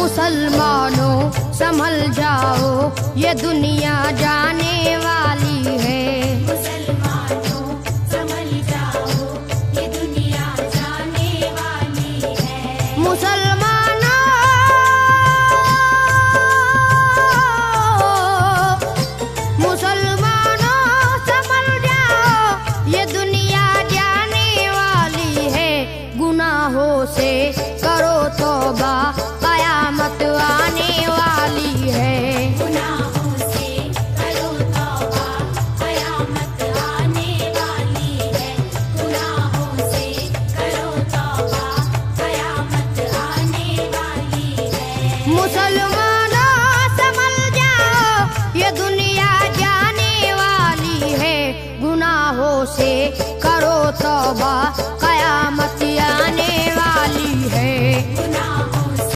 मुसलमानों संभल जाओ, ये दुनिया जाने वाली है। मुसलमानों संभल जाओ, ये दुनिया जाने वाली है। मुसलमानों संभल जाओ, ये दुनिया जाने वाली है। गुनाहों से करो तौबा, कयामत आने वाली है। गुनाहों से करो तौबा, कयामत आने वाली है। गुनाहों से करो तौबा, कयामत आने वाली है। मुसलमानों संभल जाओ, ये दुनिया जाने वाली है। गुनाहों से करो तौबा,